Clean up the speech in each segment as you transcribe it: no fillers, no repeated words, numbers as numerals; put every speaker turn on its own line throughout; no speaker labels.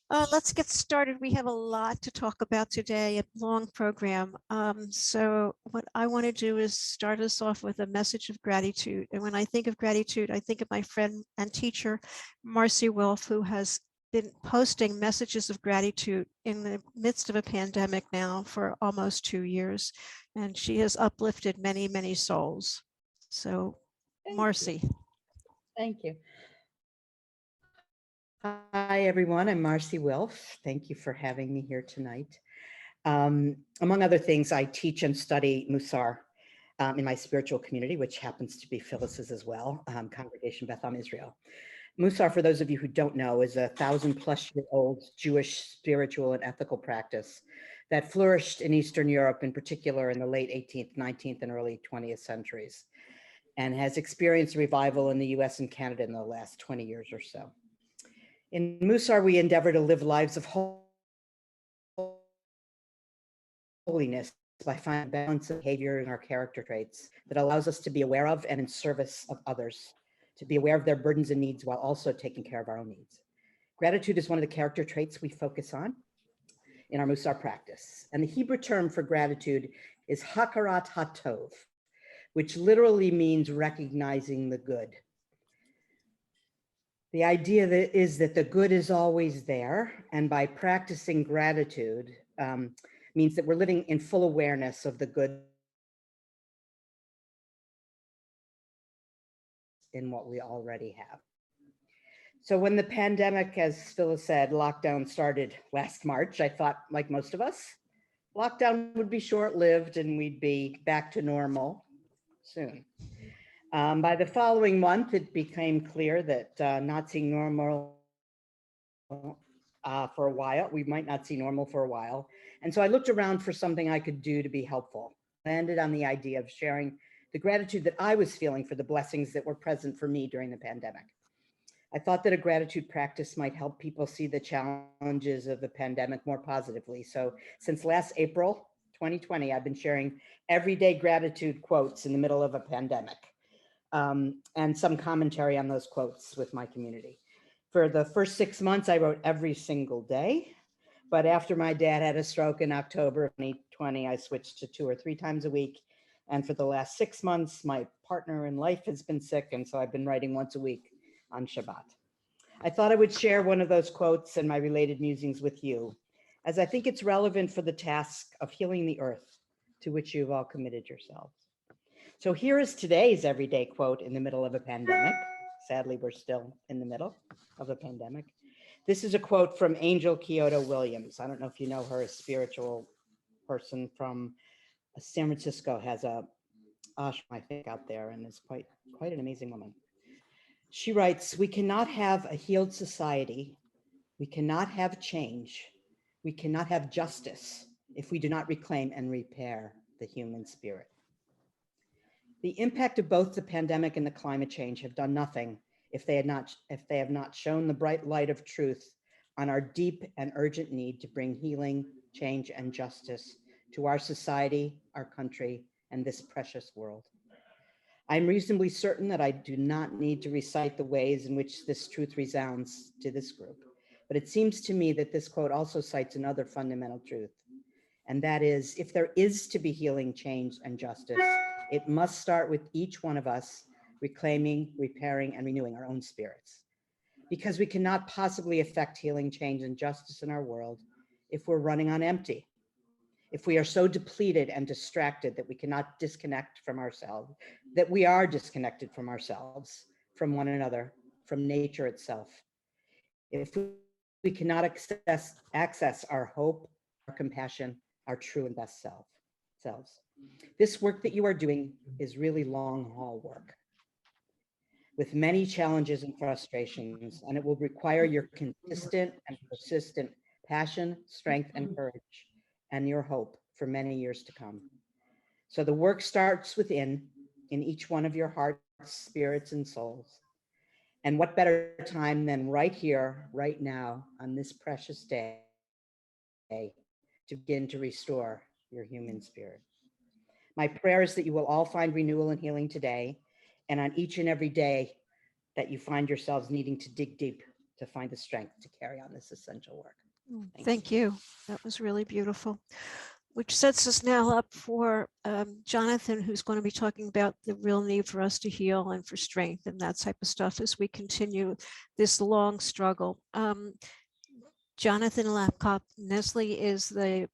Let's get started. We have a lot to talk about today, a long program. So what I want to do is start us off with a message of gratitude. And when I think of gratitude, I think of my friend and teacher, Marci Wilf, who has been posting messages of gratitude in the midst of a pandemic now for almost 2 years. And she has uplifted many, many souls. So, Marci.
Thank you. Hi, everyone. I'm Marci Wilf. Thank you for having me here tonight. Among other things, I teach and study Musar in my spiritual community, which happens to be Phyllis's as well, Congregation Beth Am Israel. Musar, for those of you who don't know, is a 1,000-plus-year-old Jewish spiritual and ethical practice that flourished in Eastern Europe, in particular in the late 18th, 19th, and early 20th centuries, and has experienced revival in the US and Canada in the last 20 years or so. In Musar, we endeavor to live lives of holiness by finding balance of behavior in our character traits that allows us to be aware of and in service of others, to be aware of their burdens and needs while also taking care of our own needs. Gratitude is one of the character traits we focus on in our Musar practice. And the Hebrew term for gratitude is hakarat hatov, which literally means recognizing the good. The idea is that the good is always there, and by practicing gratitude means that we're living in full awareness of the good in what we already have. So when the pandemic, as Phyllis said, lockdown started last March, I thought, like most of us, lockdown would be short-lived and we'd be back to normal soon. By the following month, it became clear that not seeing normal for a while, we might not see normal for a while. And so I looked around for something I could do to be helpful. I landed on the idea of sharing the gratitude that I was feeling for the blessings that were present for me during the pandemic. I thought that a gratitude practice might help people see the challenges of the pandemic more positively. So since last April 2020, I've been sharing everyday gratitude quotes in the middle of a pandemic. And some commentary on those quotes with my community. For the first 6 months, I wrote every single day. But after my dad had a stroke in October of 2020, I switched to 2 or 3 times a week. And for the last 6 months, my partner in life has been sick. And so I've been writing once a week on Shabbat. I thought I would share one of those quotes and my related musings with you, as I think it's relevant for the task of healing the earth to which you've all committed yourselves. So here is today's everyday quote in the middle of a pandemic. Sadly, we're still in the middle of a pandemic. This is a quote from Angel Kyoto Williams. I don't know if you know her, a spiritual person from San Francisco, has a ashram, I think, out there, and is quite an amazing woman. She writes, "We cannot have a healed society. We cannot have change. We cannot have justice if we do not reclaim and repair the human spirit." The impact of both the pandemic and the climate change have done nothing if they have not shown the bright light of truth on our deep and urgent need to bring healing, change, and justice to our society, our country, and this precious world. I'm reasonably certain that I do not need to recite the ways in which this truth resounds to this group, but it seems to me that this quote also cites another fundamental truth, and that is, if there is to be healing, change, and justice, it must start with each one of us reclaiming, repairing, and renewing our own spirits. Because we cannot possibly affect healing, change, and justice in our world if we're running on empty. If we are so depleted and distracted that we cannot disconnect from ourselves, that we are disconnected from ourselves, from one another, from nature itself. If we cannot access our hope, our compassion, our true and best selves. This work that you are doing is really long haul work with many challenges and frustrations, and it will require your consistent and persistent passion, strength, and courage, and your hope for many years to come. So the work starts within, in each one of your hearts, spirits, and souls. And what better time than right here, right now, on this precious day, to begin to restore your human spirit. My prayer is that you will all find renewal and healing today, and on each and every day that you find yourselves needing to dig deep to find the strength to carry on this essential work.
Thank you. That was really beautiful. Which sets us now up for Jonathan, who's going to be talking about the real need for us to heal and for strength and that type of stuff as we continue this long struggle. Jonathan Lacock-Nisly is the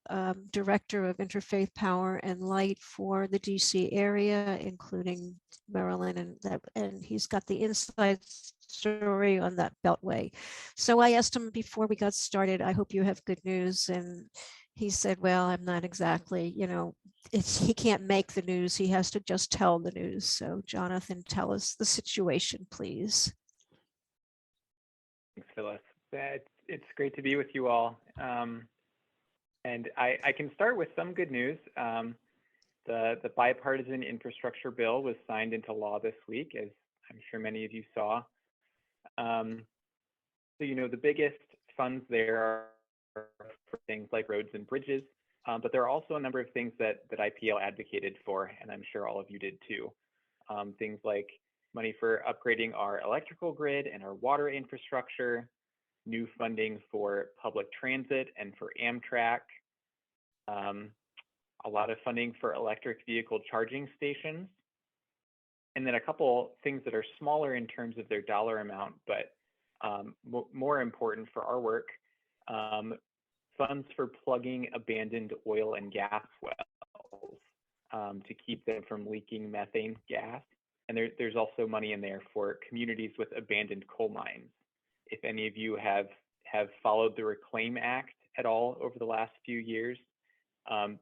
Director of Interfaith Power and Light for the DC area, including Maryland, and he's got the inside story on that beltway. So I asked him before we got started, I hope you have good news. And he said, well, I'm not exactly, he can't make the news. He has to just tell the news. So Jonathan, tell us the situation, please.
Thanks, Phyllis. It's great to be with you all. And I can start with some good news. The bipartisan infrastructure bill was signed into law this week, as I'm sure many of you saw. So, the biggest funds there are for things like roads and bridges, but there are also a number of things that IPL advocated for, and I'm sure all of you did too. Things like money for upgrading our electrical grid and our water infrastructure, new funding for public transit and for Amtrak, a lot of funding for electric vehicle charging stations, and then a couple things that are smaller in terms of their dollar amount, but more important for our work, funds for plugging abandoned oil and gas wells to keep them from leaking methane gas. And there's also money in there for communities with abandoned coal mines. If any of you have followed the Reclaim Act at all over the last few years,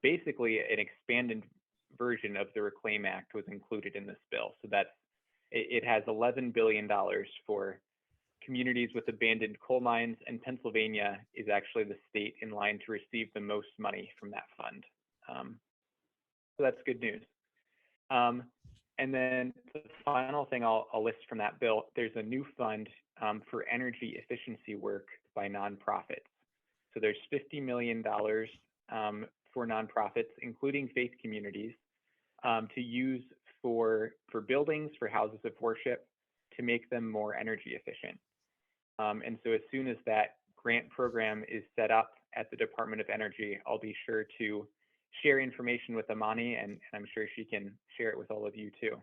basically an expanded version of the Reclaim Act was included in this bill. So it has $11 billion for communities with abandoned coal mines, and Pennsylvania is actually the state in line to receive the most money from that fund. So that's good news. And then the final thing I'll list from that bill, there's a new fund for energy efficiency work by nonprofits. So there's $50 million for nonprofits, including faith communities, to use for buildings, for houses of worship, to make them more energy efficient. And so as soon as that grant program is set up at the Department of Energy, I'll be sure to share information with Amani, and I'm sure she can share it with all of you too.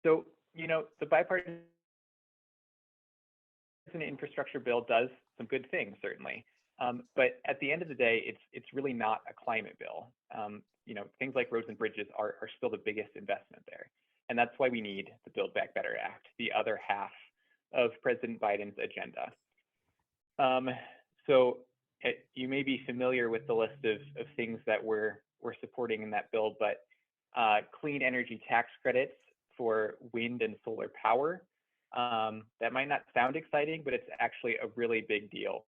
So, the bipartisan infrastructure bill does some good things, certainly. But at the end of the day, it's really not a climate bill. Things like roads and bridges are still the biggest investment there. And that's why we need the Build Back Better Act, the other half of President Biden's agenda. You may be familiar with the list of things that we're supporting in that bill, but clean energy tax credits for wind and solar power. That might not sound exciting, but it's actually a really big deal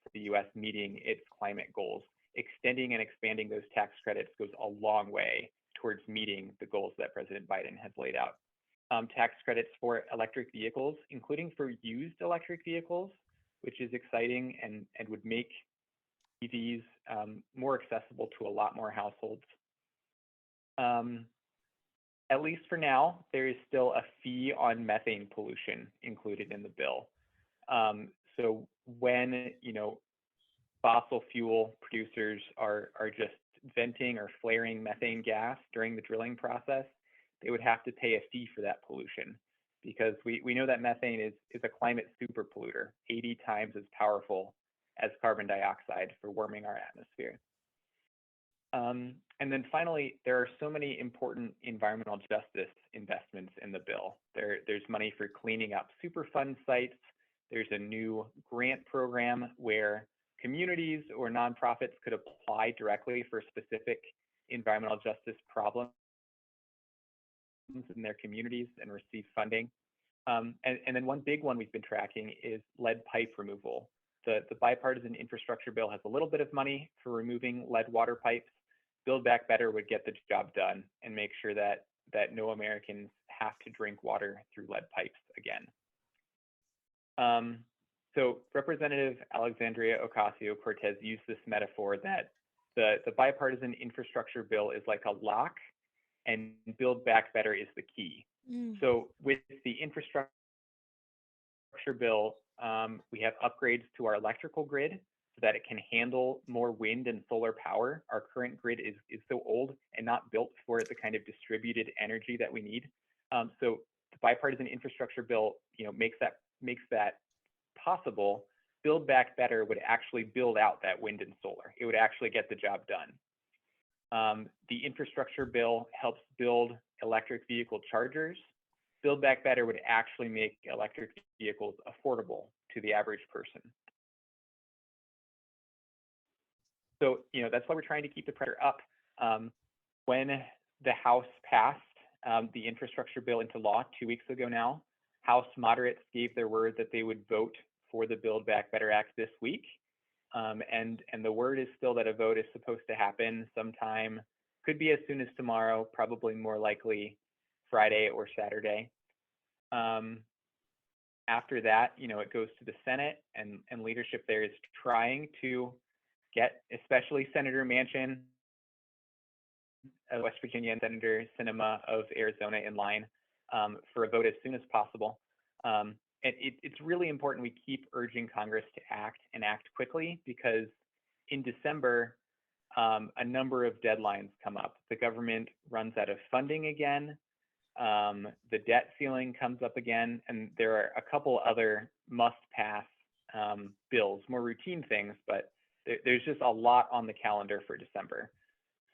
for the U.S. meeting its climate goals. Extending and expanding those tax credits goes a long way towards meeting the goals that President Biden has laid out. Tax credits for electric vehicles, including for used electric vehicles, which is exciting and would make EVs more accessible to a lot more households. At least for now, there is still a fee on methane pollution included in the bill. So when fossil fuel producers are just venting or flaring methane gas during the drilling process, they would have to pay a fee for that pollution, because we know that methane is a climate super polluter, 80 times as powerful as carbon dioxide for warming our atmosphere. And then finally, there are so many important environmental justice investments in the bill. There's money for cleaning up Superfund sites. There's a new grant program where communities or nonprofits could apply directly for specific environmental justice problems in their communities and receive funding. And then one big one we've been tracking is lead pipe removal. The bipartisan infrastructure bill has a little bit of money for removing lead water pipes. Build Back Better would get the job done and make sure that no Americans have to drink water through lead pipes again. So Representative Alexandria Ocasio-Cortez used this metaphor that the bipartisan infrastructure bill is like a lock and Build Back Better is the key. So with the infrastructure bill, we have upgrades to our electrical grid so that it can handle more wind and solar power. Our current grid is so old and not built for the kind of distributed energy that we need. So the bipartisan infrastructure bill, makes that possible. Build Back Better would actually build out that wind and solar. It would actually get the job done. The infrastructure bill helps build electric vehicle chargers. Build Back Better would actually make electric vehicles affordable to the average person. So, that's why we're trying to keep the pressure up. When the House passed the infrastructure bill into law 2 weeks ago now, House moderates gave their word that they would vote for the Build Back Better Act this week. And the word is still that a vote is supposed to happen sometime, could be as soon as tomorrow, probably more likely Friday or Saturday. After that, it goes to the Senate, and leadership there is trying to get, especially Senator Manchin of West Virginia and Senator Sinema of Arizona in line for a vote as soon as possible. And it's really important we keep urging Congress to act and act quickly, because in December, a number of deadlines come up. The government runs out of funding again. The debt ceiling comes up again, and there are a couple other must-pass bills, more routine things, but there's just a lot on the calendar for December.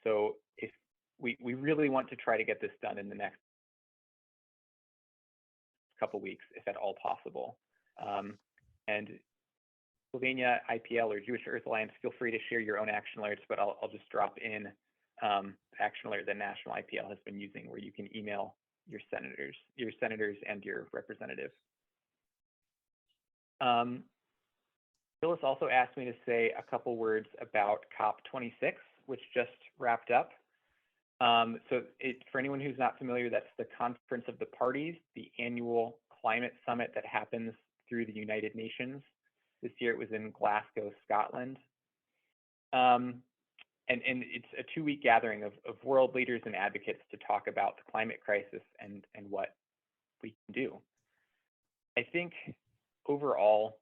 So if we really want to try to get this done in the next couple weeks, if at all possible. And Pennsylvania IPL or Jewish Earth Alliance, feel free to share your own action alerts, but I'll just drop in the action alert that National IPL has been using, where you can email your senators and your representatives. Phyllis also asked me to say a couple words about COP26, which just wrapped up. So for anyone who's not familiar, that's the Conference of the Parties, the annual climate summit that happens through the United Nations. This year it was in Glasgow, Scotland. And it's a 2-week gathering of world leaders and advocates to talk about the climate crisis and what we can do. I think overall,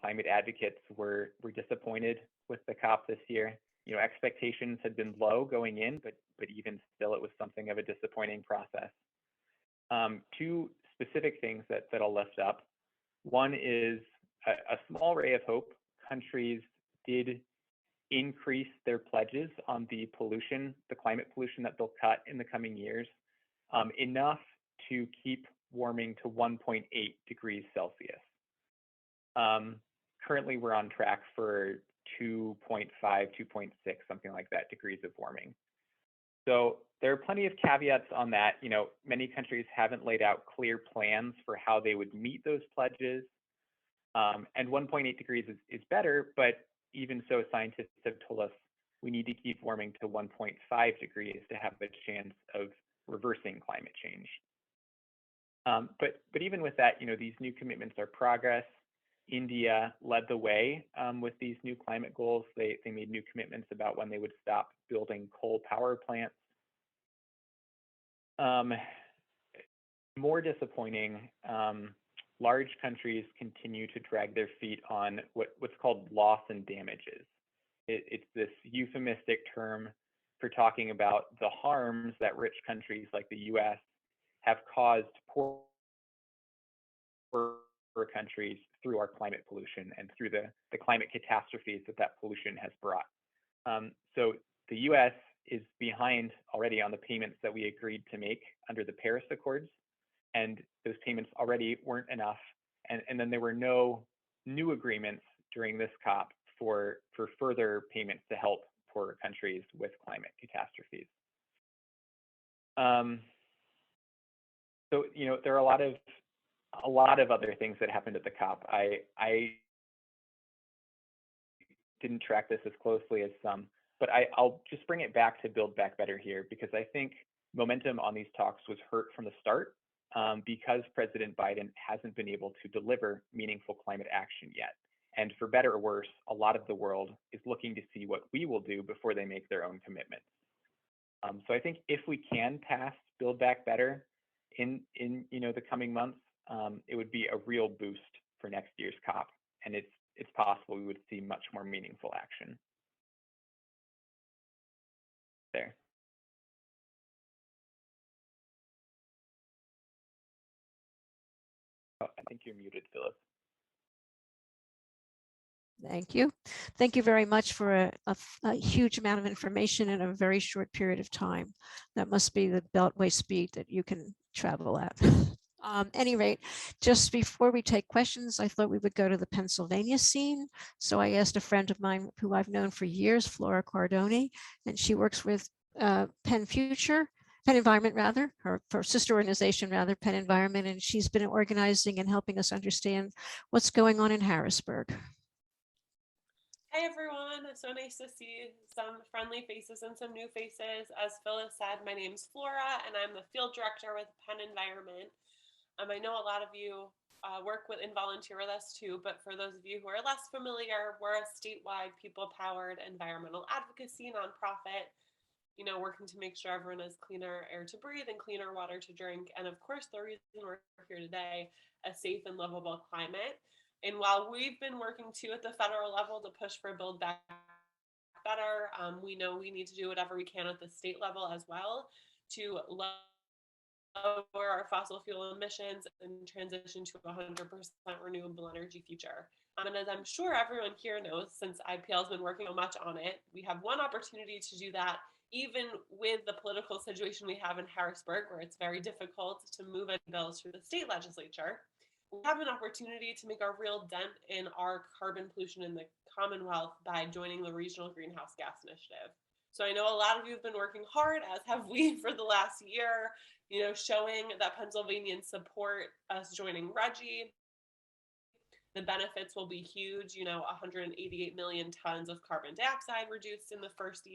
climate advocates were disappointed with the COP this year. Expectations had been low going in, but even still, it was something of a disappointing process. 2 specific things that I'll lift up. One is a small ray of hope. Countries did increase their pledges on the climate pollution that they'll cut in the coming years, enough to keep warming to 1.8 degrees Celsius. Currently, we're on track for 2.5, 2.6, something like that, degrees of warming. So there are plenty of caveats on that. Many countries haven't laid out clear plans for how they would meet those pledges. And 1.8 degrees is better, but even so, scientists have told us we need to keep warming to 1.5 degrees to have a chance of reversing climate change. But even with that, these new commitments are progress. India led the way with these new climate goals. They made new commitments about when they would stop building coal power plants. More disappointing, large countries continue to drag their feet on what's called loss and damages. It's this euphemistic term for talking about the harms that rich countries like the US have caused poor countries through our climate pollution and through the climate catastrophes that pollution has brought. So the US is behind already on the payments that we agreed to make under the Paris Accords, and those payments already weren't enough. And then there were no new agreements during this COP for further payments to help poorer countries with climate catastrophes. So there are a lot of other things that happened at the COP. I didn't track this as closely as some, but I'll just bring it back to Build Back Better here, because I think momentum on these talks was hurt from the start because President Biden hasn't been able to deliver meaningful climate action yet. And for better or worse, a lot of the world is looking to see what we will do before they make their own commitments. So I think if we can pass Build Back Better, in the coming months, it would be a real boost for next year's COP, and it's possible we would see much more meaningful action there. Oh, I think you're muted, Phyllis.
Thank you. Thank you very much for a huge amount of information in a very short period of time. That must be the Beltway speed that you can travel at. Any rate, just before we take questions, I thought we would go to the Pennsylvania scene. So I asked a friend of mine who I've known for years, Flora Cardoni, and she works with PennEnvironment rather, her sister organization rather, PennEnvironment, and she's been organizing and helping us understand what's going on in Harrisburg.
Hi everyone, so nice to see some friendly faces and some new faces. As Phyllis said, my name's Flora and I'm the field director with PennEnvironment. I know a lot of you work with and volunteer with us too, but for those of you who are less familiar, we're a statewide people-powered environmental advocacy nonprofit, working to make sure everyone has cleaner air to breathe and cleaner water to drink. And of course, the reason we're here today, a safe and livable climate. And while we've been working too at the federal level to push for Build Back Better, we know we need to do whatever we can at the state level as well to lower our fossil fuel emissions and transition to a 100% renewable energy future. And as I'm sure everyone here knows, since IPL has been working so much on it, we have one opportunity to do that, even with the political situation we have in Harrisburg, where it's very difficult to move any bills through the state legislature. We have an opportunity to make a real dent in our carbon pollution in the Commonwealth by joining the Regional Greenhouse Gas Initiative. So I know a lot of you have been working hard, as have we for the last year, showing that Pennsylvanians support us joining RGGI. The benefits will be huge, 188 million tons of carbon dioxide reduced in the first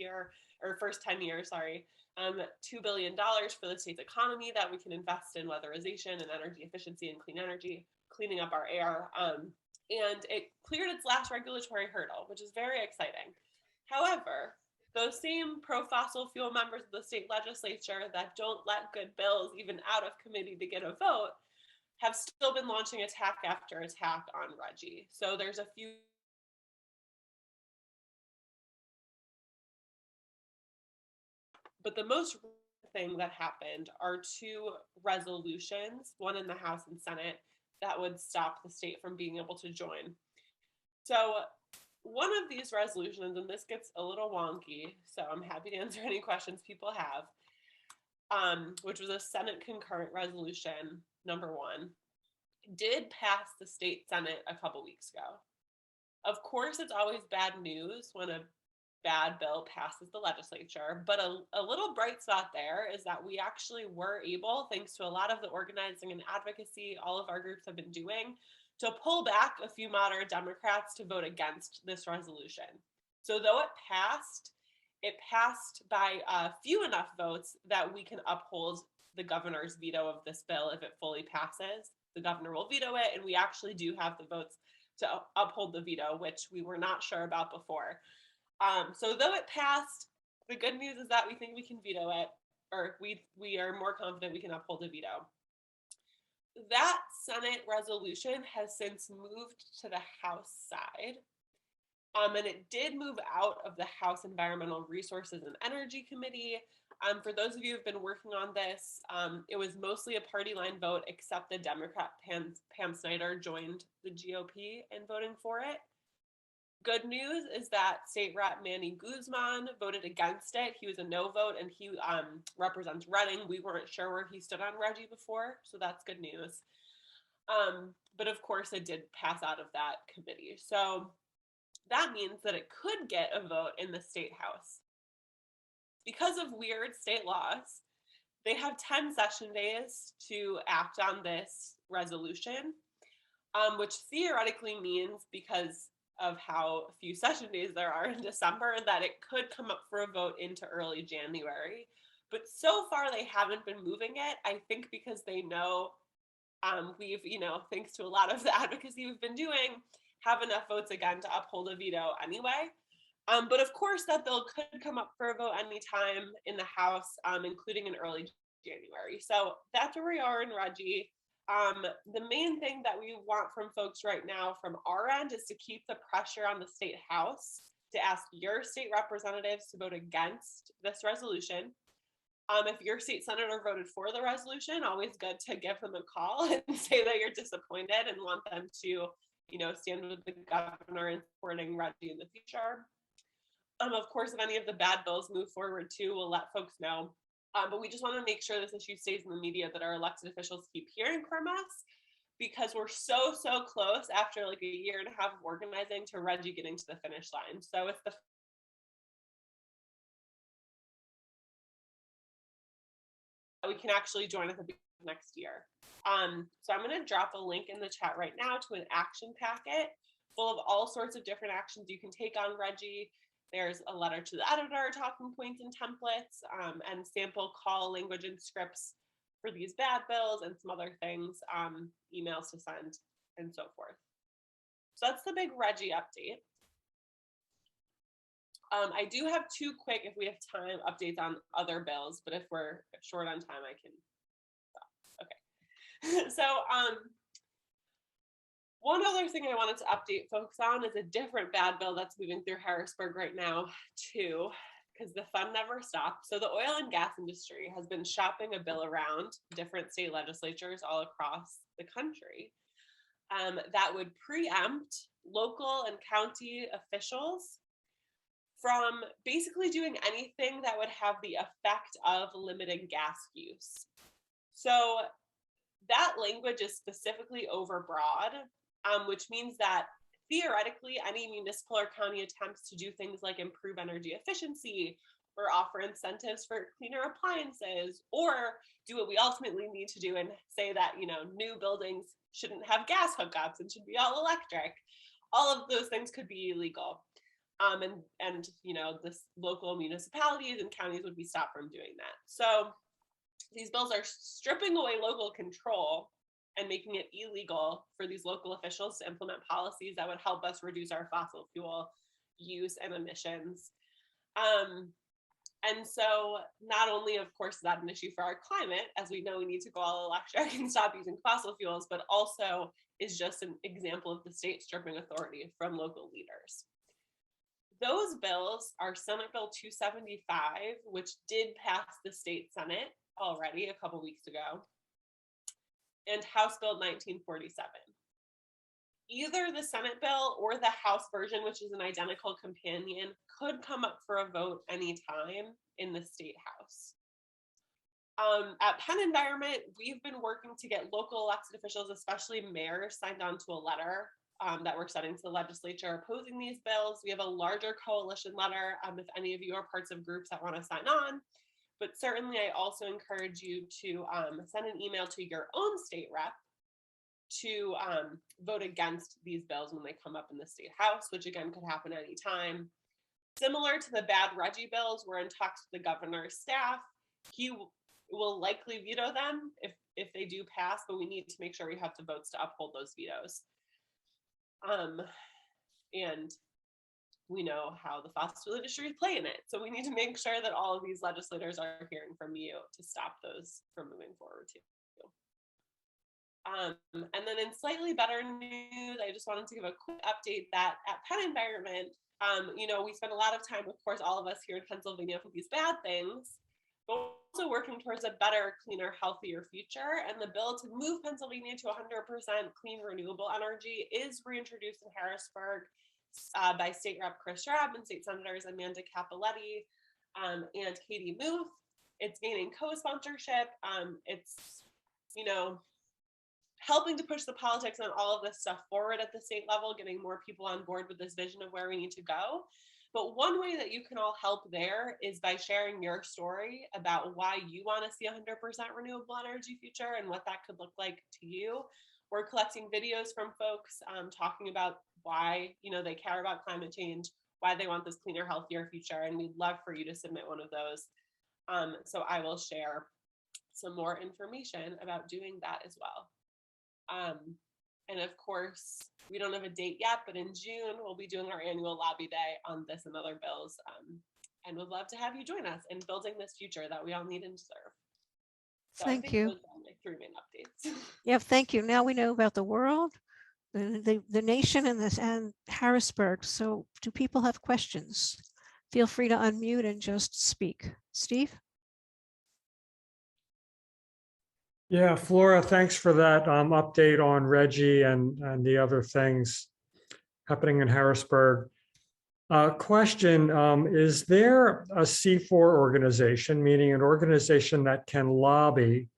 10 years, $2 billion for the state's economy that we can invest in weatherization and energy efficiency and clean energy, cleaning up our air. And it cleared its last regulatory hurdle, which is very exciting. However, those same pro-fossil fuel members of the state legislature that don't let good bills even out of committee to get a vote have still been launching attack after attack on RGGI. So there's a few but the most thing that happened are two resolutions, one in the House and Senate, that would stop the state from being able to join. So one of these resolutions, and this gets a little wonky, so I'm happy to answer any questions people have, which was a Senate concurrent resolution, number 1, did pass the state Senate a couple weeks ago. Of course, it's always bad news when a bad bill passes the legislature, but a little bright spot there is that we actually were able, thanks to a lot of the organizing and advocacy all of our groups have been doing, to pull back a few moderate Democrats to vote against this resolution. So though it passed by few enough votes that we can uphold the governor's veto of this bill if it fully passes. The governor will veto it, and we actually do have the votes to uphold the veto, which we were not sure about before. So though it passed, the good news is that we think we can veto it, or we are more confident we can uphold the veto. That Senate resolution has since moved to the House side, and it did move out of the House Environmental Resources and Energy Committee. For those of you who've been working on this, it was mostly a party line vote, except the Democrat Pam Snyder joined the GOP in voting for it. Good news is that State Rep Manny Guzman voted against it. He was a no vote, and he represents Reading. We weren't sure where he stood on RGGI before, so that's good news. But of course, it did pass out of that committee. So that means that it could get a vote in the state house. Because of weird state laws, they have 10 session days to act on this resolution, which theoretically means, because of how few session days there are in December, that it could come up for a vote into early January. But so far they haven't been moving it, I think because they know we've, thanks to a lot of the advocacy we've been doing, have enough votes again to uphold a veto anyway. But of course that bill could come up for a vote anytime in the House, including in early January. So that's where we are in Reggie. The main thing that we want from folks right now from our end is to keep the pressure on the state house to ask your state representatives to vote against this resolution. If your state senator voted for the resolution, always good to give them a call and say that you're disappointed and want them to, stand with the governor in supporting Reggie in the future. Of course, if any of the bad bills move forward too, we'll let folks know. But we just want to make sure this issue stays in the media, that our elected officials keep hearing from us, because we're so close after like a year and a half of organizing to Reggie getting to the finish line. So it's we can actually join at the beginning of next year. So I'm going to drop a link in the chat right now to an action packet full of all sorts of different actions you can take on Reggie. There's a letter to the editor, talking points and templates, and sample call language and scripts for these bad bills, and some other things, emails to send, and so forth. So that's the big Reggie update. I do have two quick, if we have time, updates on other bills, but if we're short on time, I can stop. Okay. So one other thing I wanted to update folks on is a different bad bill that's moving through Harrisburg right now too, because the fun never stops. So the oil and gas industry has been shopping a bill around different state legislatures all across the country that would preempt local and county officials from basically doing anything that would have the effect of limiting gas use. So that language is specifically overbroad, which means that theoretically any municipal or county attempts to do things like improve energy efficiency or offer incentives for cleaner appliances, or do what we ultimately need to do and say that, new buildings shouldn't have gas hookups and should be all electric. All of those things could be illegal. And this local municipalities and counties would be stopped from doing that. So these bills are stripping away local control and making it illegal for these local officials to implement policies that would help us reduce our fossil fuel use and emissions. And so not only, of course, is that an issue for our climate, as we know we need to go all electric and stop using fossil fuels, but also is just an example of the state stripping authority from local leaders. Those bills are Senate Bill 275, which did pass the state Senate already a couple weeks ago, and House Bill 1947. Either the Senate bill or the House version, which is an identical companion, could come up for a vote anytime in the state House. At PennEnvironment, we've been working to get local elected officials, especially mayors, signed on to a letter that we're sending to the legislature opposing these bills. We have a larger coalition letter if any of you are parts of groups that want to sign on. But certainly I also encourage you to send an email to your own state rep to vote against these bills when they come up in the state house, which again could happen anytime. Similar to the bad Reggie bills, we're in talks with the governor's staff. He will likely veto them if they do pass, but we need to make sure we have the votes to uphold those vetoes. And we know how the fossil fuel industry play in it. So we need to make sure that all of these legislators are hearing from you to stop those from moving forward too. And then in slightly better news, I just wanted to give a quick update that at PennEnvironment, we spend a lot of time, of course, all of us here in Pennsylvania with these bad things, but also working towards a better, cleaner, healthier future. And the bill to move Pennsylvania to 100% clean renewable energy is reintroduced in Harrisburg by State Rep Chris Schrabb and State Senators Amanda Capoletti and Katie Muth. It's gaining co-sponsorship. It's, helping to push the politics on all of this stuff forward at the state level, getting more people on board with this vision of where we need to go. But one way that you can all help there is by sharing your story about why you want to see 100% renewable energy future and what that could look like to you. We're collecting videos from folks talking about why, they care about climate change, why they want this cleaner, healthier future, and we'd love for you to submit one of those. So I will share some more information about doing that as well. And of course, we don't have a date yet, but in June, we'll be doing our annual lobby day on this and other bills. And would love to have you join us in building this future that we all need and deserve. So
Thank
I think
you.
those are my 3 main updates.
Yeah, thank you. Now we know about the world, the nation, and Harrisburg. So do people have questions? Feel free to unmute and just speak. Steve?
Yeah, Flora, thanks for that update on Reggie and the other things happening in Harrisburg. Question, is there a C4 organization, meaning an organization that can lobby,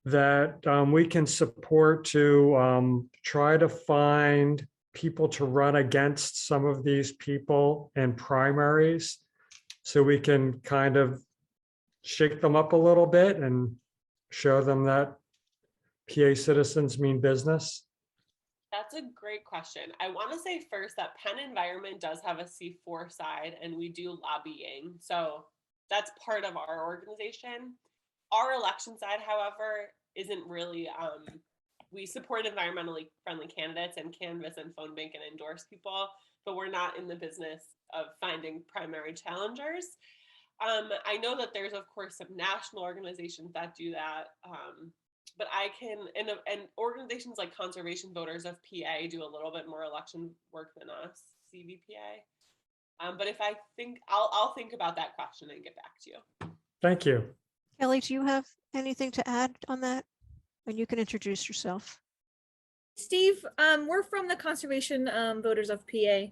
that we can support to try to find people to run against some of these people in primaries, so we can kind of shake them up a little bit and show them that PA citizens mean business?
That's a great question. I want to say first that PennEnvironment does have a C4 side and we do lobbying. So that's part of our organization. Our election side, however, isn't really, we support environmentally friendly candidates and canvass and phone bank and endorse people, but we're not in the business of finding primary challengers. I know that there's, of course, some national organizations that do that. But I can, and organizations like Conservation Voters of PA do a little bit more election work than us, CVPA. But if I think, I'll think about that question and get back to you.
Thank you.
Kelly, do you have anything to add on that? And you can introduce yourself.
Steve, we're from the Conservation Voters of PA.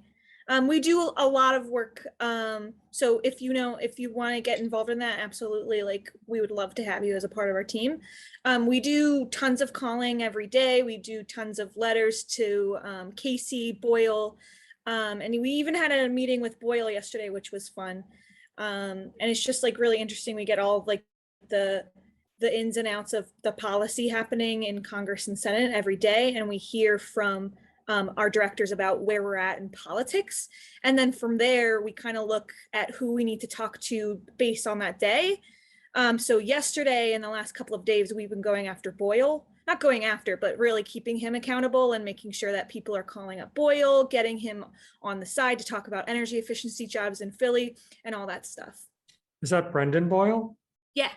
We do a lot of work. So if you want to get involved in that, absolutely, like we would love to have you as a part of our team. We do tons of calling every day. We do tons of letters to Casey, Boyle, and we even had a meeting with Boyle yesterday, which was fun. And it's just like really interesting. We get all of like the ins and outs of the policy happening in Congress and Senate every day, and we hear from our directors about where we're at in politics. And then from there, we kind of look at who we need to talk to based on that day. So yesterday and the last couple of days, we've been going after Boyle, not going after, but really keeping him accountable and making sure that people are calling up Boyle, getting him on the side to talk about energy efficiency jobs in Philly and all that stuff.
Is that Brendan Boyle?
Yeah.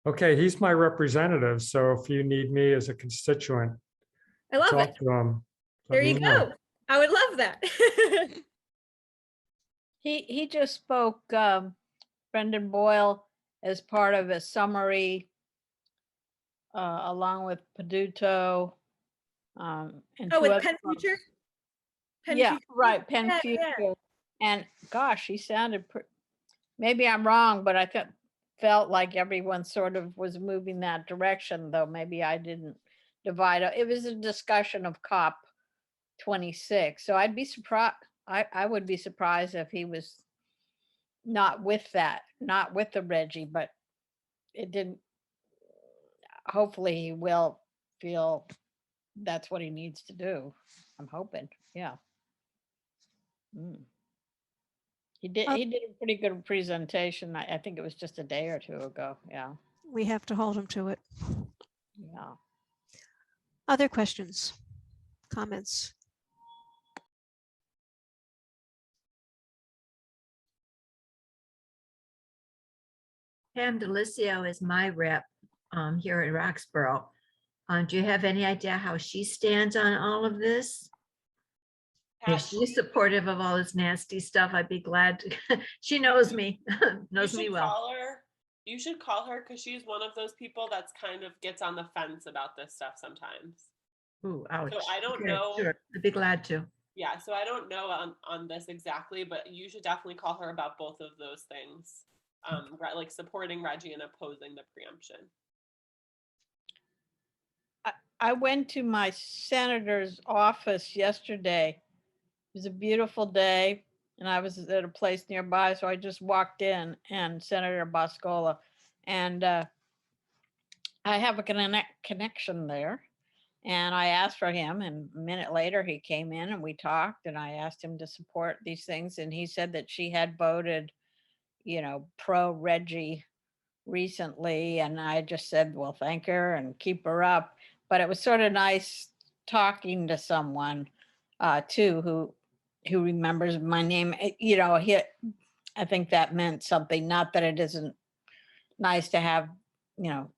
Okay, he's my representative. So if you need me as a constituent,
I love
talk
it.
to him.
There you go. I would love that.
He just spoke, Brendan Boyle, as part of a summary along with Peduto. And
with Penn Future?
Yeah, right, Penn
Yeah,
Future.
yeah.
And gosh, he sounded, maybe I'm wrong, but I felt like everyone sort of was moving that direction, though maybe I didn't divide. It was a discussion of COP 26. So I'd be surprised. I would be surprised if he was not with that, not with the Reggie, but it didn't. Hopefully he will feel that's what he needs to do. I'm hoping. Yeah. He did a pretty good presentation. I think it was just a day or two ago. Yeah.
We have to hold him to it.
Yeah.
Other questions, comments?
Pam DeLisio is my rep here in Roxborough. Do you have any idea how she stands on all of this? If she's supportive of all this nasty stuff, I'd be glad to. She knows me, knows me well.
You should call her because she's one of those people that's kind of gets on the fence about this stuff sometimes.
Ooh, ouch.
So I don't
Okay,
know.
Sure. I'd be glad to.
Yeah, so I don't know on this exactly, but you should definitely call her about both of those things. Like supporting Reggie and opposing the preemption.
I went to my senator's office yesterday. It was a beautiful day and I was at a place nearby. So I just walked in and Senator Boscola, and I have a connection there. And I asked for him, and a minute later he came in and we talked, and I asked him to support these things. And he said that she had voted, pro Reggie recently. And I just said, well, thank her and keep her up. But it was sort of nice talking to someone too, who remembers my name. I think that meant something. Not that it isn't nice to have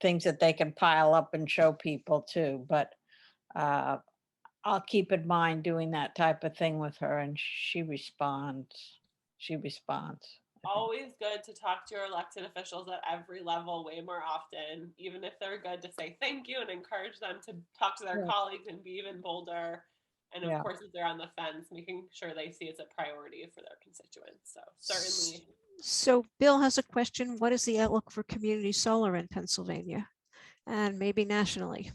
things that they can pile up and show people too. But I'll keep in mind doing that type of thing with her, and she responds. I think.
Always good to talk to your elected officials at every level way more often, even if they're good, to say thank you and encourage them to talk to their
Yeah.
colleagues and be even bolder. And of
Yeah.
course, if they're on the fence, making sure they see it's a priority for their constituents. So certainly.
So Bill has a question. What is the outlook for community solar in Pennsylvania and maybe nationally?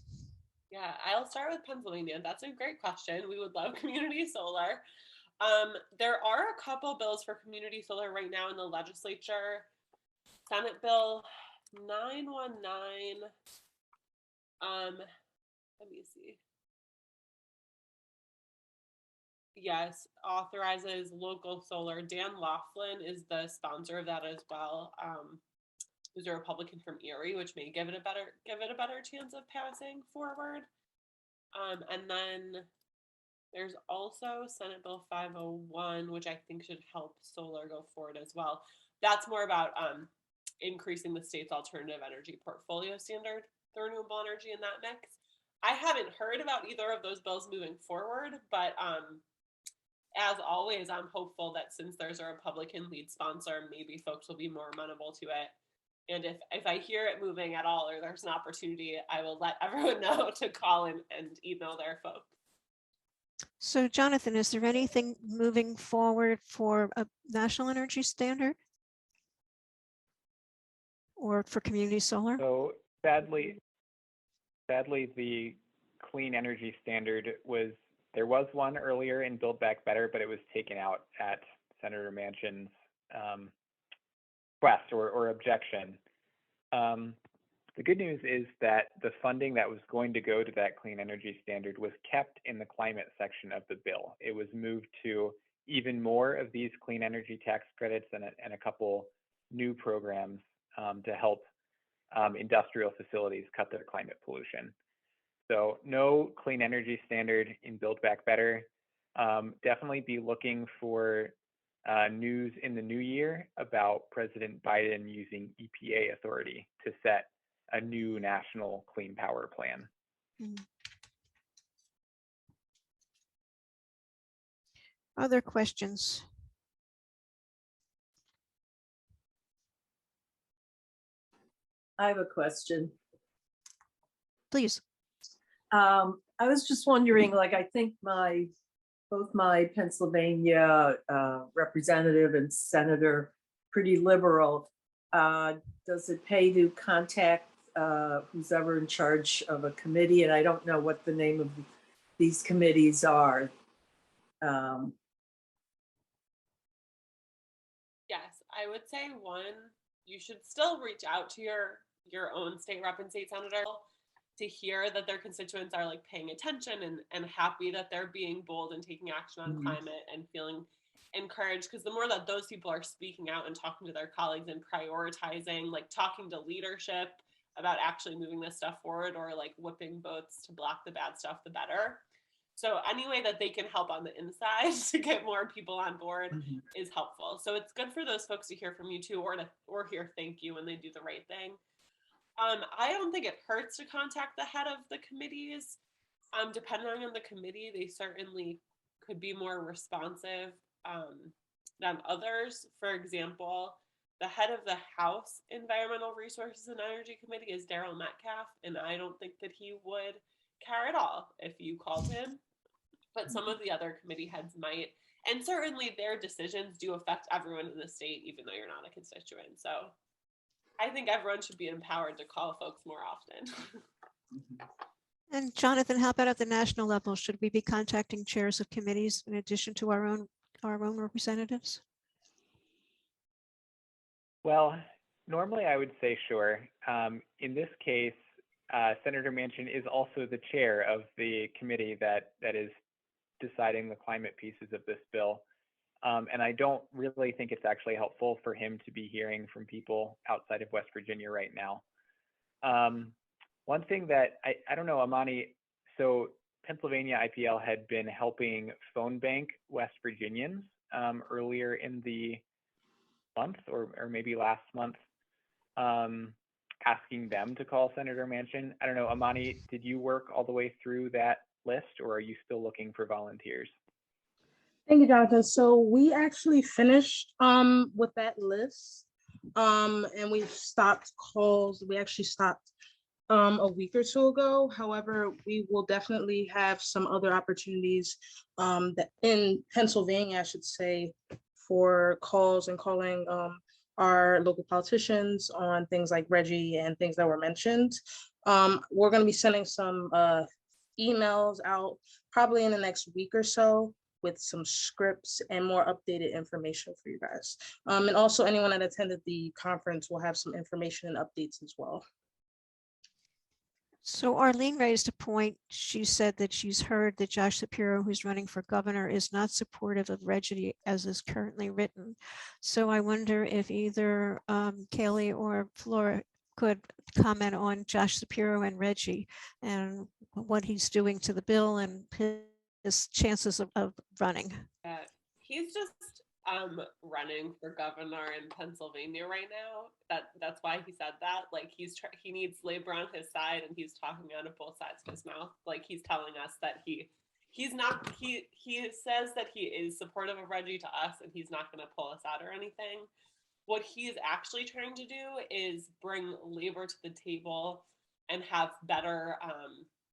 Yeah, I'll start with Pennsylvania. That's a great question. We would love community solar. There are a couple bills for community solar right now in the legislature. Senate Bill 919. Let me see. Yes, authorizes local solar. Dan Laughlin is the sponsor of that as well. Who's a Republican from Erie, which may give it a better chance of passing forward. And then there's also Senate Bill 501, which I think should help solar go forward as well. That's more about increasing the state's alternative energy portfolio standard for renewable energy in that mix. I haven't heard about either of those bills moving forward, but as always, I'm hopeful that since there's a Republican lead sponsor, maybe folks will be more amenable to it. And if I hear it moving at all or there's an opportunity, I will let everyone know to call and email their folks.
So Jonathan, is there anything moving forward for a national energy standard or for community solar?
So sadly, the clean energy standard there was one earlier in Build Back Better, but it was taken out at Senator Manchin's request or objection. The good news is that the funding that was going to go to that clean energy standard was kept in the climate section of the bill. It was moved to even more of these clean energy tax credits and a couple new programs to help industrial facilities cut their climate pollution. So no clean energy standard in Build Back Better. Definitely be looking for news in the new year about President Biden using EPA authority to set a new national clean power plan.
Other questions?
I have a question.
Please.
I was just wondering, like, I think both my Pennsylvania representative and senator, pretty liberal. Does it pay to contact who's ever in charge of a committee? And I don't know what the name of these committees are.
Yes, I would say one, you should still reach out to your own state rep and state senator to hear that their constituents are like paying attention and happy that they're being bold and taking action on climate and feeling encouraged. Because the more that those people are speaking out and talking to their colleagues and prioritizing, like talking to leadership about actually moving this stuff forward or like whipping votes to block the bad stuff, the better. So any way that they can help on the inside to get more people on board is helpful. So it's good for those folks to hear from you too, or hear thank you when they do the right thing. I don't think it hurts to contact the head of the committees. Depending on the committee, they certainly could be more responsive than others. For example, the head of the House Environmental Resources and Energy Committee is Daryl Metcalf, and I don't think that he would care at all if you called him. But some of the other committee heads might. And certainly their decisions do affect everyone in the state, even though you're not a constituent. So I think everyone should be empowered to call folks more often.
And Jonathan, how about at the national level? Should we be contacting chairs of committees in addition to our own representatives?
Well, normally I would say sure. In this case, Senator Manchin is also the chair of the committee that is deciding the climate pieces of this bill. And I don't really think it's actually helpful for him to be hearing from people outside of West Virginia right now. One thing that I don't know, Amani, so Pennsylvania IPL had been helping phone bank West Virginians earlier in the month or maybe last month, asking them to call Senator Manchin. I don't know, Amani, did you work all the way through that list, or are you still looking for volunteers?
Thank you, Jonathan. So we actually finished with that list, and we've stopped calls. We actually stopped a week or so ago. However, we will definitely have some other opportunities that in Pennsylvania, I should say, for calls and calling our local politicians on things like Reggie and things that were mentioned. We're going to be sending some emails out probably in the next week or so with some scripts and more updated information for you guys. And also anyone that attended the conference will have some information and updates as well.
So Arlene raised a point. She said that she's heard that Josh Shapiro, who's running for governor, is not supportive of Reggie as is currently written. So I wonder if either Kaylee or Flora could comment on Josh Shapiro and Reggie and what he's doing to the bill and his chances of running.
He's just running for governor in Pennsylvania right now. That's why he said that. Like he needs labor on his side, and he's talking out of both sides of his mouth. Like he's telling us that he says that he is supportive of Reggie to us, and he's not going to pull us out or anything. What he's actually trying to do is bring labor to the table and have better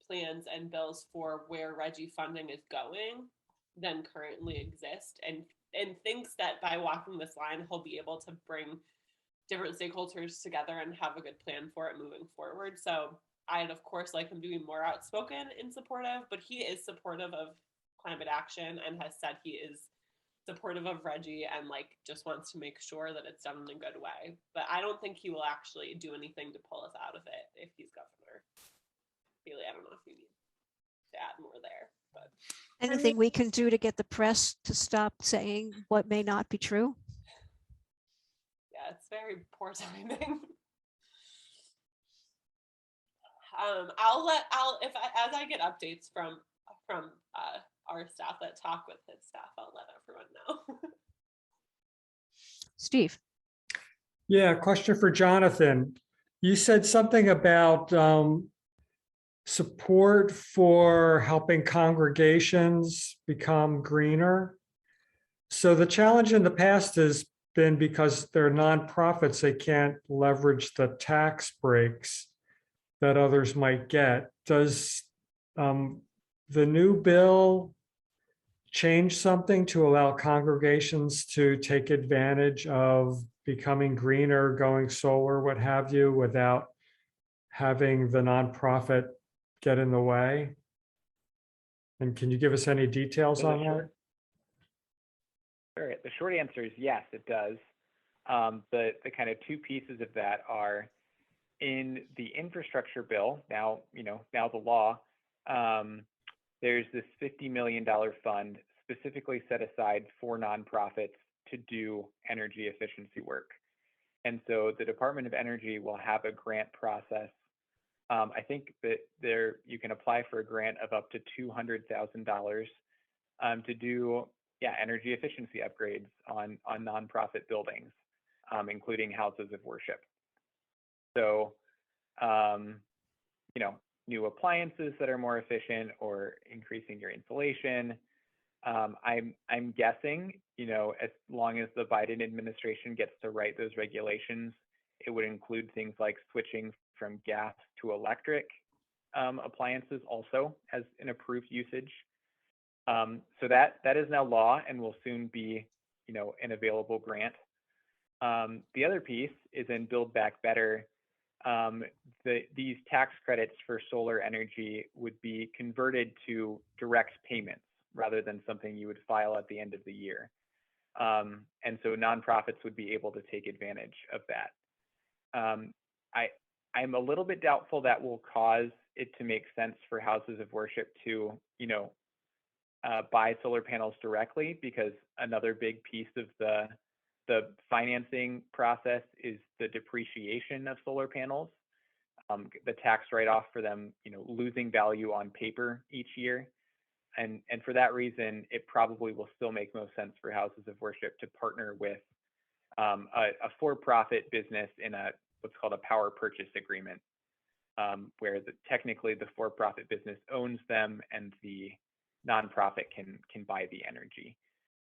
plans and bills for where Reggie funding is going than currently exist, and thinks that by walking this line, he'll be able to bring different stakeholders together and have a good plan for it moving forward. So I'd of course like him to be more outspoken and supportive, but he is supportive of climate action and has said he is supportive of Reggie and like just wants to make sure that it's done in a good way. But I don't think he will actually do anything to pull us out of it if he's governor. Really, I don't know if you need to add more there, but
anything we can do to get the press to stop saying what may not be true?
Yeah, it's very poor timing. As I get updates from our staff that talk with his staff, I'll let everyone know.
Steve.
Yeah, question for Jonathan. You said something about support for helping congregations become greener. So the challenge in the past has been because they're nonprofits, they can't leverage the tax breaks that others might get. Does the new bill change something to allow congregations to take advantage of becoming greener, going solar, what have you, without having the nonprofit get in the way? And can you give us any details on that?
Sure. The short answer is yes, it does. The kind of two pieces of that are in the infrastructure bill. Now the law. There's this $50 million fund specifically set aside for nonprofits to do energy efficiency work. And so the Department of Energy will have a grant process. I think that you can apply for a grant of up to $200,000 to do energy efficiency upgrades on nonprofit buildings, including houses of worship. So new appliances that are more efficient or increasing your insulation. I'm guessing, as long as the Biden administration gets to write those regulations, it would include things like switching from gas to electric appliances also as an approved usage. So that is now law and will soon be, an available grant. The other piece is in Build Back Better. These tax credits for solar energy would be converted to direct payments rather than something you would file at the end of the year. And so nonprofits would be able to take advantage of that. I'm a little bit doubtful that will cause it to make sense for houses of worship to, buy solar panels directly, because another big piece of the financing process is the depreciation of solar panels, the tax write-off for them, losing value on paper each year. And for that reason, it probably will still make most sense for houses of worship to partner with a for-profit business in a what's called a power purchase agreement, where technically the for-profit business owns them and the nonprofit can buy the energy.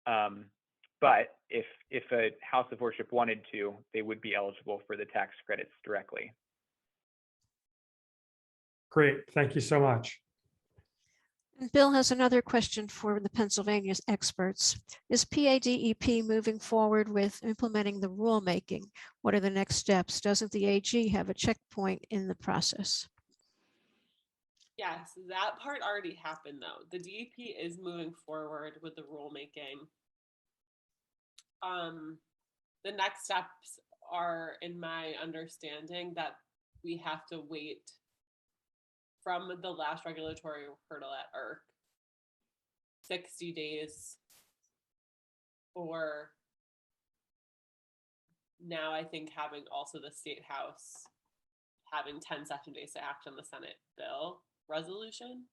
But if a house of worship wanted to, they would be eligible for the tax credits directly.
Great, thank you so much.
And Bill has another question for the Pennsylvania experts. Is PADEP moving forward with implementing the rulemaking? What are the next steps? Doesn't the AG have a checkpoint in the process?
Yes, that part already happened though. The DEP is moving forward with the rulemaking. The next steps are, in my understanding, that we have to wait from the last regulatory hurdle at ERC 60 days, or now I think having also the State House having 10 session days to act on the Senate bill resolution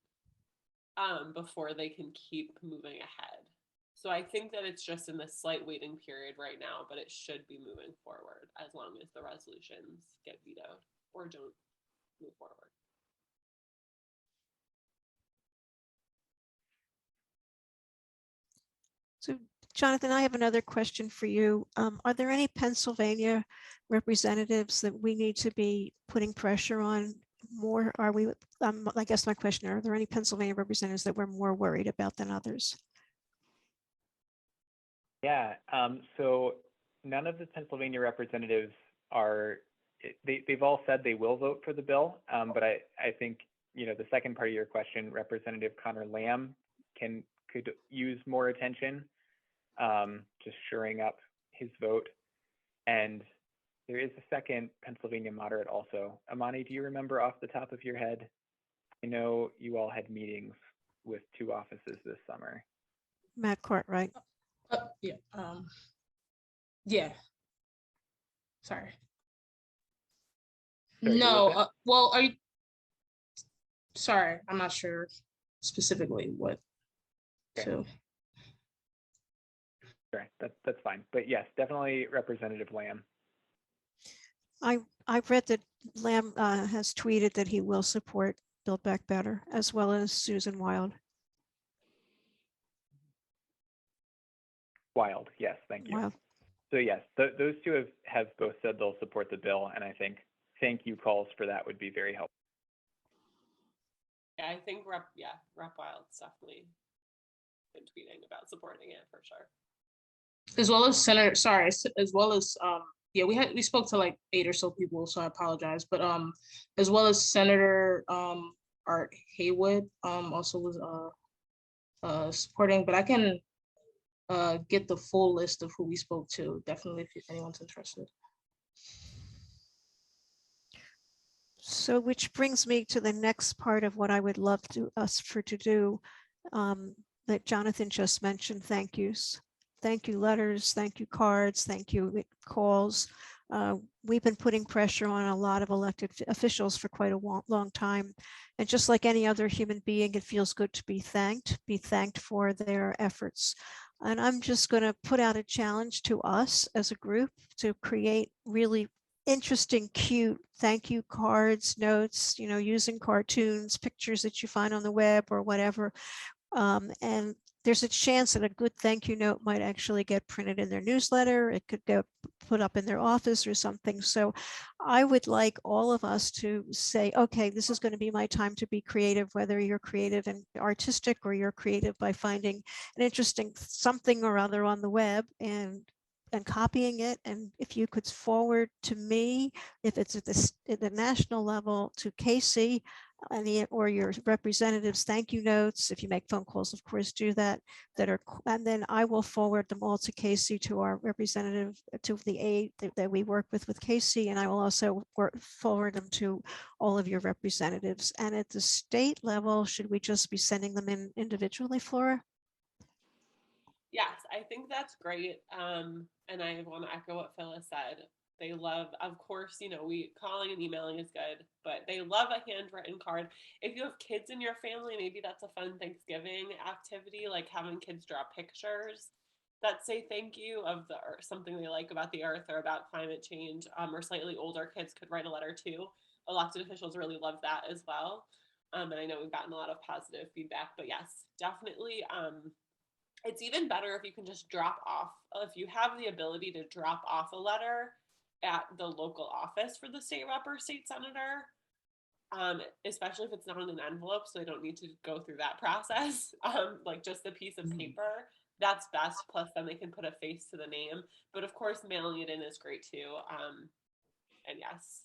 before they can keep moving ahead. So I think that it's just in this slight waiting period right now, but it should be moving forward as long as the resolutions get vetoed or don't move forward.
So Jonathan, I have another question for you. Are there any Pennsylvania representatives that we need to be putting pressure on more? Are we, I guess my question, are there any Pennsylvania representatives that we're more worried about than others?
Yeah, so none of the Pennsylvania representatives are, they've all said they will vote for the bill, but I think, you know, the second part of your question, Representative Connor Lamb could use more attention, just shoring up his vote. And there is a second Pennsylvania moderate also. Amani, do you remember off the top of your head? I know you all had meetings with two offices this summer.
Matt Cartwright. Yeah. Yeah. Sorry. No. Well, are you? Sorry, I'm not sure specifically what.
Okay.
So.
Sure, that's fine. But yes, definitely Representative Lamb.
I've read that Lamb has tweeted that he will support Build Back Better, as well as Susan Wild.
Wild, yes, thank you.
Wild.
So yes, those two have both said they'll support the bill, and I think thank you calls for that would be very helpful.
Yeah, I think Rep Wild's definitely been tweeting about supporting it for sure.
As well as Senator, sorry, as well as yeah, we spoke to like 8 or so people, so I apologize. But as well as Senator Art Haywood also was supporting, but I can get the full list of who we spoke to, definitely, if anyone's interested.
So which brings me to the next part of what I would love us to do that Jonathan just mentioned, thank yous. Thank you letters, thank you cards, thank you calls. We've been putting pressure on a lot of elected officials for quite a long time. And just like any other human being, it feels good to be thanked for their efforts. And I'm just going to put out a challenge to us as a group to create really interesting, cute thank you cards, notes, you know, using cartoons, pictures that you find on the web or whatever. And there's a chance that a good thank you note might actually get printed in their newsletter. It could get put up in their office or something. So I would like all of us to say, okay, this is going to be my time to be creative, whether you're creative and artistic or you're creative by finding an interesting something or other on the web and copying it. And if you could forward to me, if it's at the national level, to Casey or your representatives, thank you notes. If you make phone calls, of course, do that. And then I will forward them all to Casey, to our representative, to the aide that we work with Casey, and I will also forward them to all of your representatives. And at the state level, should we just be sending them in individually, Flora?
Yes, I think that's great. And I want to echo what Phyllis said. They love, of course, you know, calling and emailing is good, but they love a handwritten card. If you have kids in your family, maybe that's a fun Thanksgiving activity, like having kids draw pictures that say thank you of the earth, something they like about the earth or about climate change, or slightly older kids could write a letter too. Elected officials really love that as well. And I know we've gotten a lot of positive feedback, but yes, definitely. It's even better if you can just drop off, if you have the ability to drop off a letter at the local office for the state rep or state senator, especially if it's not in an envelope, so they don't need to go through that process, like just a piece of paper. That's best. Plus, then they can put a face to the name. But of course, mailing it in is great too. And yes,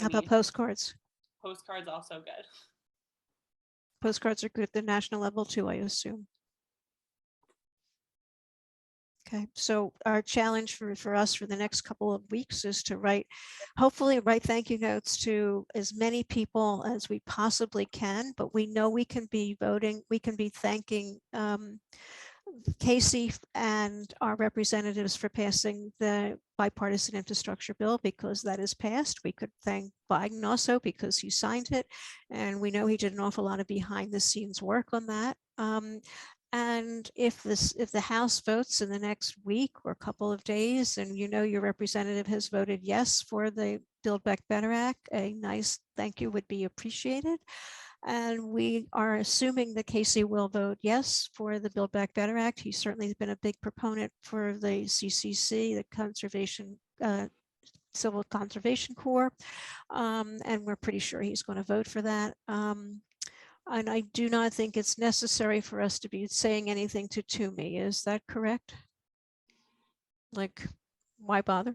How about postcards?
Postcards also good.
Postcards are good at the national level too, I assume. Okay, so our challenge for us for the next couple of weeks is to hopefully write thank you notes to as many people as we possibly can, but we know we can be voting, we can be thanking Casey and our representatives for passing the bipartisan infrastructure bill, because that is passed. We could thank Biden also because he signed it, and we know he did an awful lot of behind the scenes work on that. And if the House votes in the next week or a couple of days, and you know your representative has voted yes for the Build Back Better Act, a nice thank you would be appreciated. And we are assuming that Casey will vote yes for the Build Back Better Act. He's certainly been a big proponent for the CCC, the Conservation Civil Conservation Corps, and we're pretty sure he's going to vote for that. And I do not think it's necessary for us to be saying anything to Toomey. Is that correct? Like, why bother?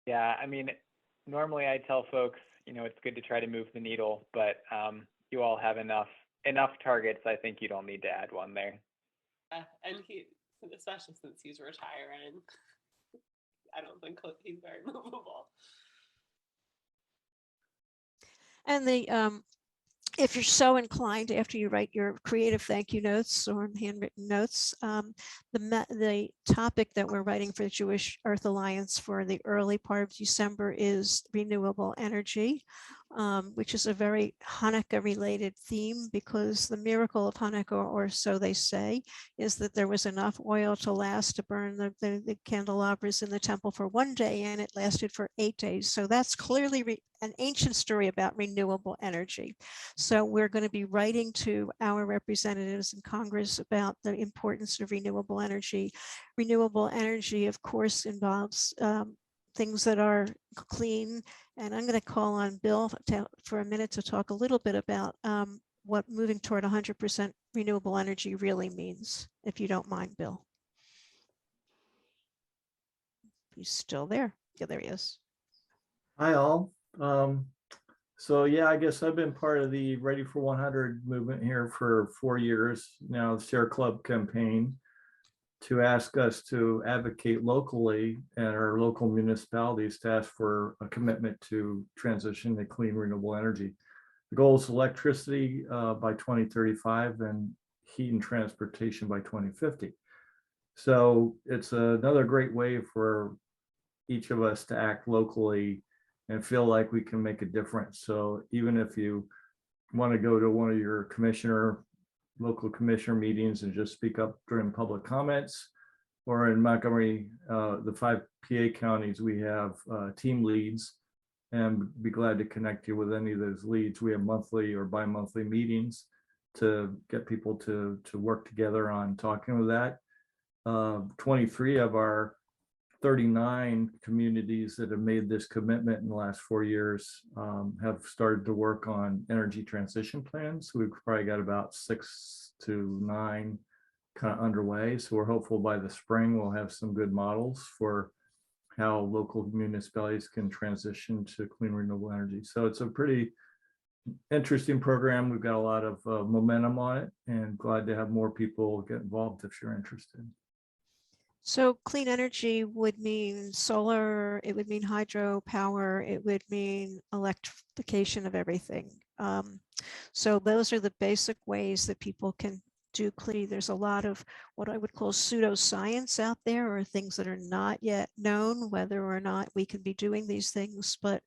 Yeah, I mean, normally I tell folks, you know, it's good to try to move the needle, but you all have enough targets. I think you don't need to add one there.
And he, especially since he's retiring, I don't think he's very movable.
And if you're so inclined, after you write your creative thank you notes or handwritten notes, the topic that we're writing for the Jewish Earth Alliance for the early part of December is renewable energy, which is a very Hanukkah related theme, because the miracle of Hanukkah, or so they say, is that there was enough oil to last to burn the candelabras in the temple for one day, and it lasted for 8 days. So that's clearly an ancient story about renewable energy. So we're going to be writing to our representatives in Congress about the importance of renewable energy. Renewable energy, of course, involves things that are clean. And I'm going to call on Bill for a minute to talk a little bit about what moving toward 100% renewable energy really means, if you don't mind, Bill. He's still there. Yeah, there he is.
Hi, all. So yeah, I guess I've been part of the Ready for 100 movement here for 4 years now, the Sierra Club campaign, to ask us to advocate locally and our local municipalities to ask for a commitment to transition to clean renewable energy. The goal is electricity by 2035 and heat and transportation by 2050. So it's another great way for each of us to act locally and feel like we can make a difference. So even if you want to go to one of your local commissioner meetings and just speak up during public comments, or in Montgomery, the 5 PA counties, we have team leads, and be glad to connect you with any of those leads. We have monthly or bi-monthly meetings to get people to work together on talking with that. 23 of our 39 communities that have made this commitment in the last 4 years have started to work on energy transition plans. We've probably got about 6 to 9 kind of underway. So we're hopeful by the spring we'll have some good models for how local municipalities can transition to clean renewable energy. So it's a pretty interesting program. We've got a lot of momentum on it, and glad to have more people get involved if you're interested.
So clean energy would mean solar, it would mean hydropower, it would mean electrification of everything. So those are the basic ways that people can do clean. There's a lot of what I would call pseudoscience out there, or things that are not yet known whether or not we can be doing these things. But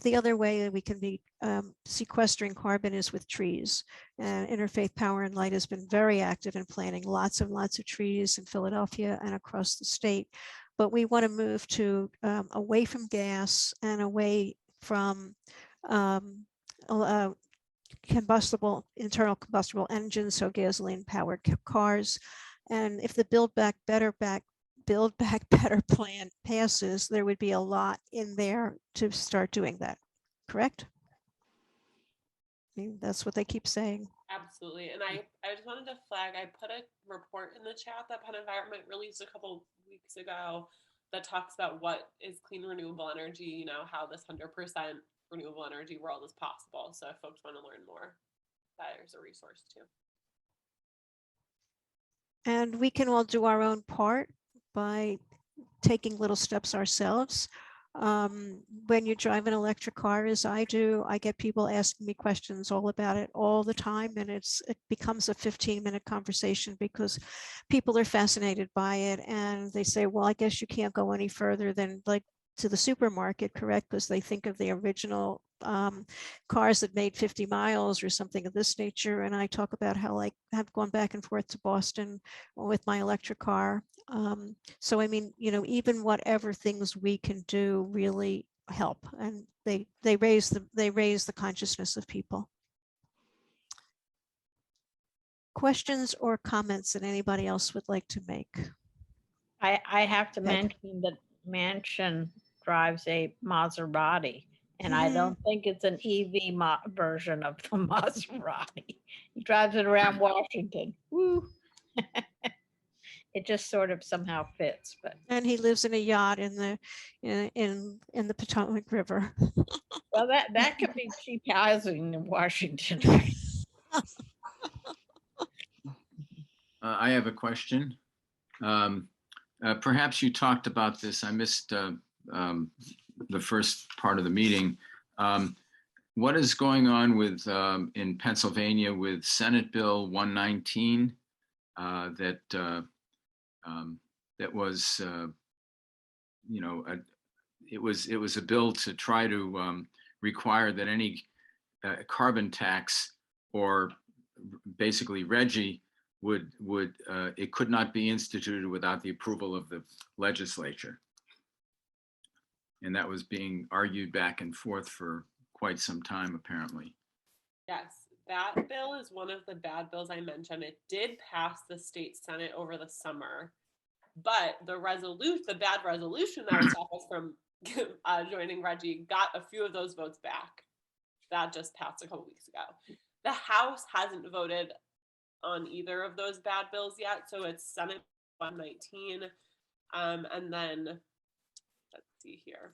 the other way that we can be sequestering carbon is with trees. And Interfaith Power and Light has been very active in planting lots and lots of trees in Philadelphia and across the state. But we want to move to away from gas and away from internal combustible engines, so gasoline powered cars. And if the Build Back Better plan passes, there would be a lot in there to start doing that. Correct? I mean, that's what they keep saying.
Absolutely. And I just wanted to flag, I put a report in the chat that PennEnvironment released a couple weeks ago that talks about what is clean renewable energy, you know, how this 100% renewable energy world is possible. So if folks want to learn more, there's a resource too.
And we can all do our own part by taking little steps ourselves. When you drive an electric car, as I do, I get people asking me questions all about it all the time, and it becomes a 15-minute conversation because people are fascinated by it, and they say, well, I guess you can't go any further than like to the supermarket, correct? Because they think of the original cars that made 50 miles or something of this nature. And I talk about how I have gone back and forth to Boston with my electric car. So, I mean, you know, even whatever things we can do really help, and they raise the consciousness of people. Questions or comments that anybody else would like to make?
I have to mention that Mansion drives a Maserati, and I don't think it's an EV version of the Maserati. He drives it around Washington. Woo. It just sort of somehow fits, but.
And he lives in a yacht in the Potomac River.
Well, that could be cheap housing in Washington.
I have a question. Perhaps you talked about this. I missed the first part of the meeting. What is going on with in Pennsylvania with Senate Bill 119 that was, you know, it was a bill to try to require that any carbon tax or basically RGGI it could not be instituted without the approval of the legislature. And that was being argued back and forth for quite some time, apparently.
Yes, that bill is one of the bad bills I mentioned. It did pass the state Senate over the summer, but the bad resolution that would stop us from joining RGGI got a few of those votes back. That just passed a couple weeks ago. The House hasn't voted on either of those bad bills yet, so it's Senate 119, and then let's see here,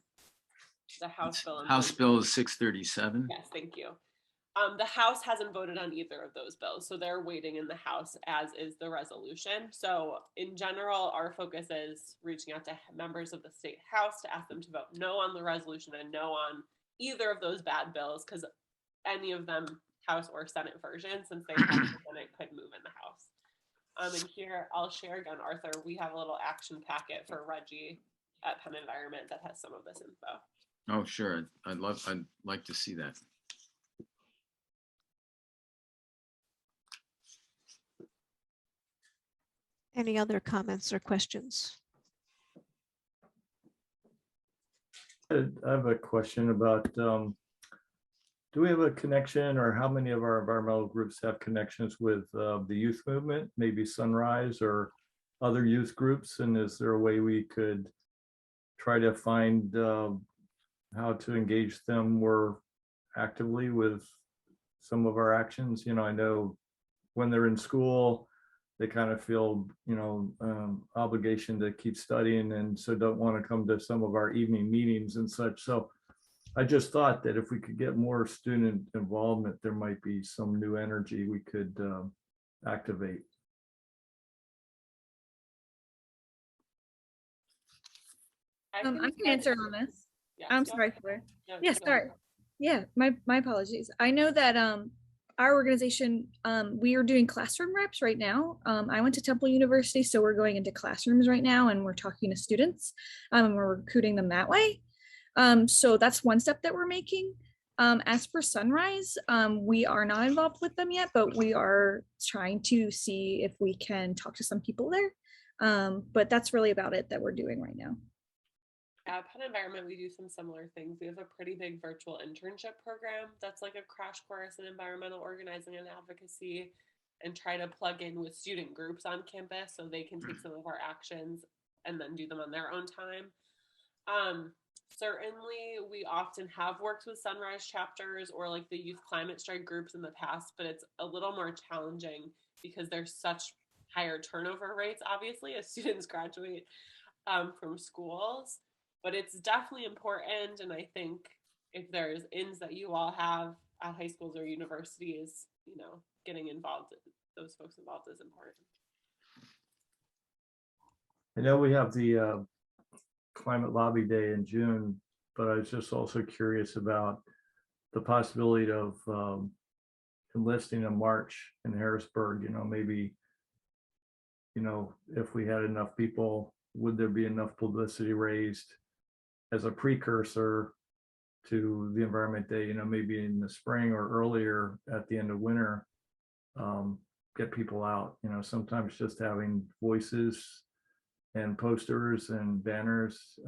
the House bill.
House Bill is 637.
Yes, thank you. The House hasn't voted on either of those bills, so they're waiting in the House, as is the resolution. So in general, our focus is reaching out to members of the state House to ask them to vote no on the resolution and no on either of those bad bills, because any of them, House or Senate version, since they have the Senate, could move in the House. And here I'll share again, Arthur, we have a little action packet for RGGI at PennEnvironment that has some of this info.
Oh, sure. I'd like to see that.
Any other comments or questions?
I have a question about, do we have a connection, or how many of our environmental groups have connections with the youth movement, maybe Sunrise or other youth groups? And is there a way we could try to find how to engage them more actively with some of our actions? You know, I know when they're in school, they kind of feel, you know, obligation to keep studying, and so don't want to come to some of our evening meetings and such. So I just thought that if we could get more student involvement, there might be some new energy we could activate.
I can answer on this.
Yeah,
I'm sorry, Flora.
No,
Yeah,
go
sorry.
ahead.
Yeah, my apologies. I know that our organization, we are doing classroom reps right now. I went to Temple University, so we're going into classrooms right now and we're talking to students and we're recruiting them that way. So that's one step that we're making. As for Sunrise, we are not involved with them yet, but we are trying to see if we can talk to some people there. But that's really about it that we're doing right now.
At PennEnvironment, we do some similar things. We have a pretty big virtual internship program that's like a crash course in environmental organizing and advocacy, and try to plug in with student groups on campus so they can take some of our actions and then do them on their own time. Certainly, we often have worked with Sunrise chapters or like the youth climate strike groups in the past, but it's a little more challenging because there's such higher turnover rates, obviously, as students graduate from schools. But it's definitely important. And I think if there's ins that you all have at high schools or universities, you know, getting involved, those folks involved is important.
I know we have the Climate Lobby Day in June, but I was just also curious about the possibility of enlisting a march in Harrisburg. You know, maybe, you know, if we had enough people, would there be enough publicity raised as a precursor to the Environment Day, you know, maybe in the spring or earlier at the end of winter, get people out. You know, sometimes just having voices and posters and banners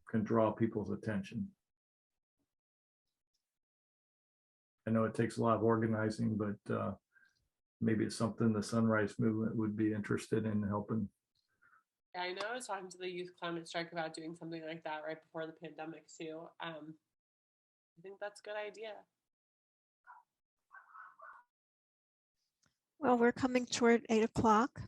can draw people's attention. I know it takes a lot of organizing, but maybe it's something the Sunrise Movement would be interested in helping.
Yeah, I know I was talking to the Youth Climate Strike about doing something like that right before the pandemic too. I think that's a good idea.
Well, we're coming toward 8 o'clock,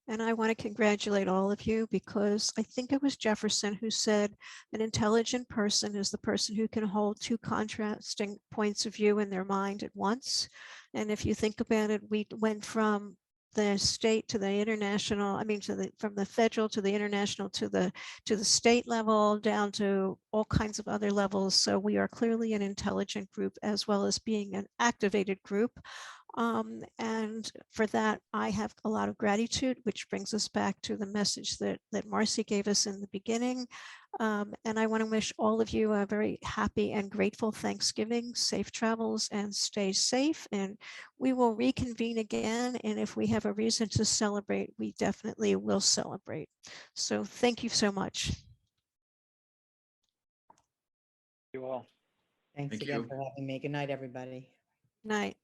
and I want to congratulate all of you because I think it was Jefferson who said an intelligent person is the person who can hold two contrasting points of view in their mind at once. And if you think about it, we went from the state to the international, I mean, from the federal to the international to the state level down to all kinds of other levels. So we are clearly an intelligent group as well as being an activated group. And for that, I have a lot of gratitude, which brings us back to the message that Marci gave us in the beginning. And I want to wish all of you a very happy and grateful Thanksgiving, safe travels, and stay safe. And we will reconvene again. And if we have a reason to celebrate, we definitely will celebrate. So thank you so much.
You all.
Thanks
Thank
again
you.
for having me. Good night, everybody.
Night.